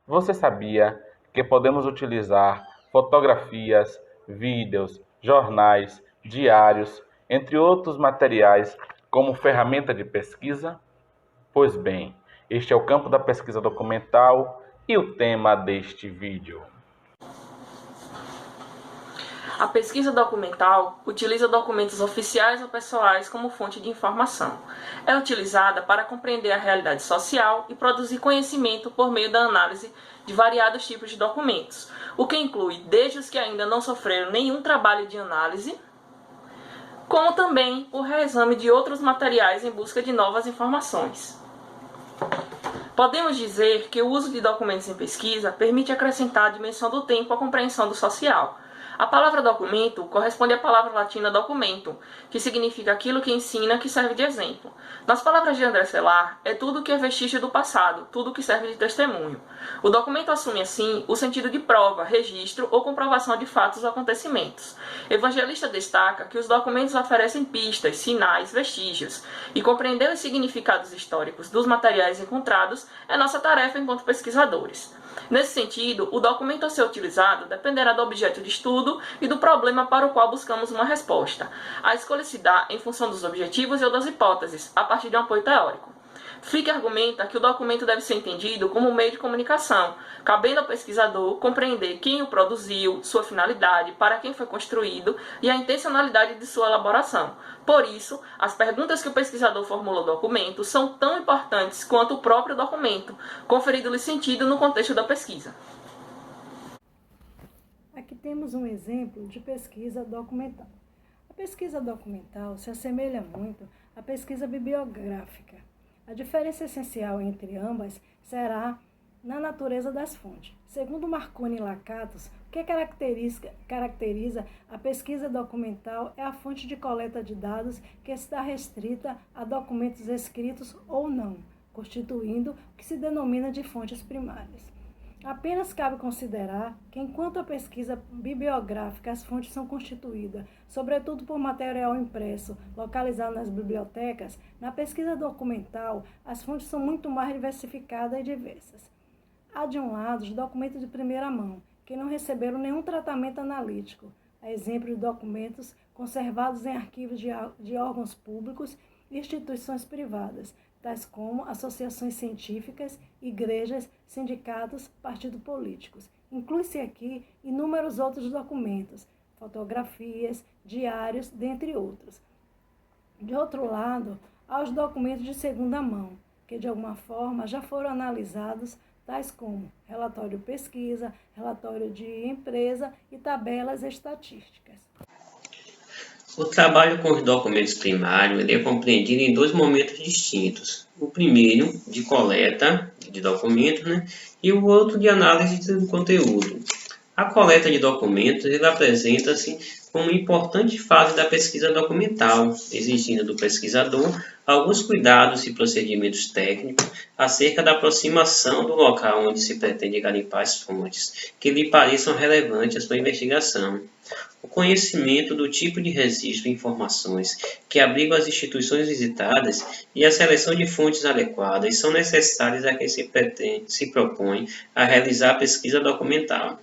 Você sabia que podemos utilizar fotografias, vídeos, jornais, diários, entre outros materiais, como ferramenta de pesquisa? Pois bem, este é o campo da pesquisa documental e o tema deste vídeo. A pesquisa documental utiliza documentos oficiais ou pessoais como fonte de informação. É utilizada para compreender a realidade social e produzir conhecimento por meio da análise de variados tipos de documentos, o que inclui desde os que ainda não sofreram nenhum trabalho de análise, como também o reexame de outros materiais em busca de novas informações. Podemos dizer que o uso de documentos em pesquisa permite acrescentar a dimensão do tempo à compreensão do social. A palavra documento corresponde à palavra latina documento, que significa aquilo que ensina, que serve de exemplo. Nas palavras de André Celar, é tudo que é vestígio do passado, tudo que serve de testemunho. O documento assume, assim, o sentido de prova, registro ou comprovação de fatos ou acontecimentos. Evangelista destaca que os documentos oferecem pistas, sinais, vestígios, e compreender os significados históricos dos materiais encontrados é nossa tarefa enquanto pesquisadores. Nesse sentido, o documento a ser utilizado dependerá do objeto de estudo e do problema para o qual buscamos uma resposta. A escolha se dá em função dos objetivos ou das hipóteses, a partir de um apoio teórico. Frick argumenta que o documento deve ser entendido como um meio de comunicação, cabendo ao pesquisador compreender quem o produziu, sua finalidade, para quem foi construído e a intencionalidade de sua elaboração. Por isso, as perguntas que o pesquisador formula ao documento são tão importantes quanto o próprio documento, conferindo-lhe sentido no contexto da pesquisa. Aqui temos um exemplo de pesquisa documental. A pesquisa documental se assemelha muito à pesquisa bibliográfica. A diferença essencial entre ambas será na natureza das fontes. Segundo Marconi e Lakatos, o que caracteriza a pesquisa documental é a fonte de coleta de dados que está restrita a documentos escritos ou não, constituindo o que se denomina de fontes primárias. Apenas cabe considerar que, enquanto a pesquisa bibliográfica, as fontes são constituídas, sobretudo por material impresso, localizado nas bibliotecas, na pesquisa documental, as fontes são muito mais diversificadas e diversas. Há, de um lado, os documentos de primeira mão, que não receberam nenhum tratamento analítico, a exemplo de documentos conservados em arquivos de órgãos públicos e instituições privadas, tais como associações científicas, igrejas, sindicatos, partidos políticos. Inclui-se aqui inúmeros outros documentos, fotografias, diários, dentre outros. De outro lado, há os documentos de segunda mão, que de alguma forma já foram analisados, tais como relatório de pesquisa, relatório de empresa e tabelas estatísticas. O trabalho com os documentos primários é compreendido em dois momentos distintos. O primeiro, de coleta de documentos, e o outro, de análise do conteúdo. A coleta de documentos apresenta-se como importante fase da pesquisa documental, exigindo do pesquisador alguns cuidados e procedimentos técnicos acerca da aproximação do local onde se pretende garimpar as fontes, que lhe pareçam relevantes à sua investigação. O conhecimento do tipo de registro e informações que abrigam as instituições visitadas e a seleção de fontes adequadas são necessárias a quem se propõe a realizar a pesquisa documental.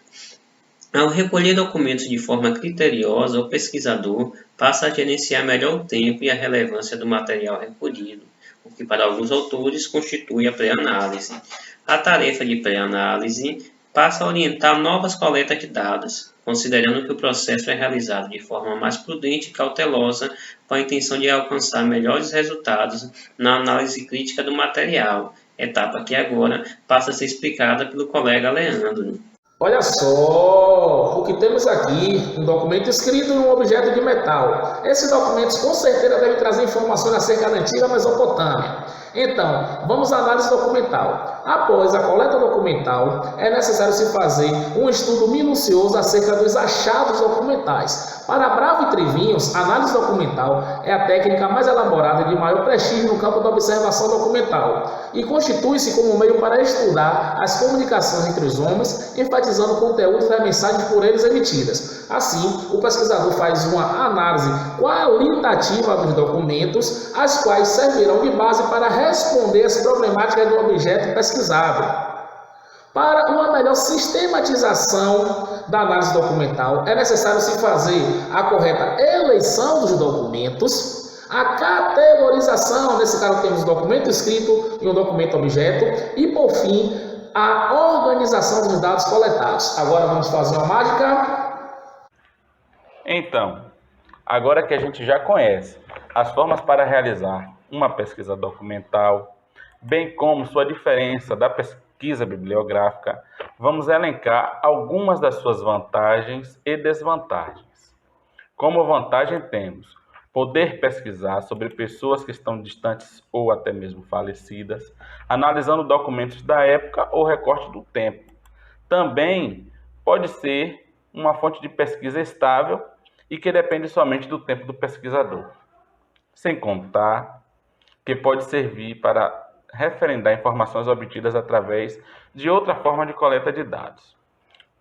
Ao recolher documentos de forma criteriosa, o pesquisador passa a gerenciar melhor o tempo e a relevância do material recolhido, o que para alguns autores constitui a pré-análise. A tarefa de pré-análise passa a orientar novas coletas de dados, considerando que o processo é realizado de forma mais prudente e cautelosa, com a intenção de alcançar melhores resultados na análise crítica do material, etapa que agora passa a ser explicada pelo colega Leandro. Olha só, o que temos aqui, um documento escrito num objeto de metal. Esses documentos com certeza devem trazer informações acerca da antiga Mesopotâmia. Então, vamos à análise documental. Após a coleta documental, é necessário se fazer um estudo minucioso acerca dos achados documentais, Para Bravo e Trivinhos, a análise documental é a técnica mais elaborada e de maior prestígio no campo da observação documental e constitui-se como meio para estudar as comunicações entre os homens, enfatizando o conteúdo das mensagens por eles emitidas. Assim, o pesquisador faz uma análise qualitativa dos documentos, as quais servirão de base para responder às problemáticas do objeto pesquisado. Para uma melhor sistematização da análise documental, é necessário se fazer a correta eleição dos documentos, a categorização, nesse caso temos um documento escrito e um documento objeto, e por fim, a organização dos dados coletados. Agora vamos fazer uma mágica. Então, agora que a gente já conhece as formas para realizar uma pesquisa documental, bem como sua diferença da pesquisa bibliográfica, vamos elencar algumas das suas vantagens e desvantagens. Como vantagem temos poder pesquisar sobre pessoas que estão distantes ou até mesmo falecidas, analisando documentos da época ou recorte do tempo. Também pode ser uma fonte de pesquisa estável e que depende somente do tempo do pesquisador. Sem contar que pode servir para referendar informações obtidas através de outra forma de coleta de dados.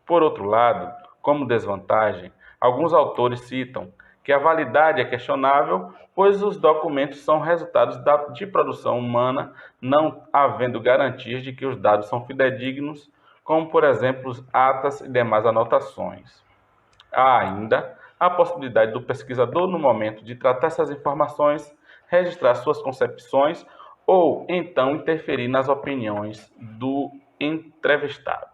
Por outro lado, como desvantagem, alguns autores citam que a validade é questionável, pois os documentos são resultados de produção humana, não havendo garantias de que os dados são fidedignos, como, por exemplo, atas e demais anotações. Há ainda a possibilidade do pesquisador, no momento de tratar essas informações, registrar suas concepções ou então interferir nas opiniões do entrevistado.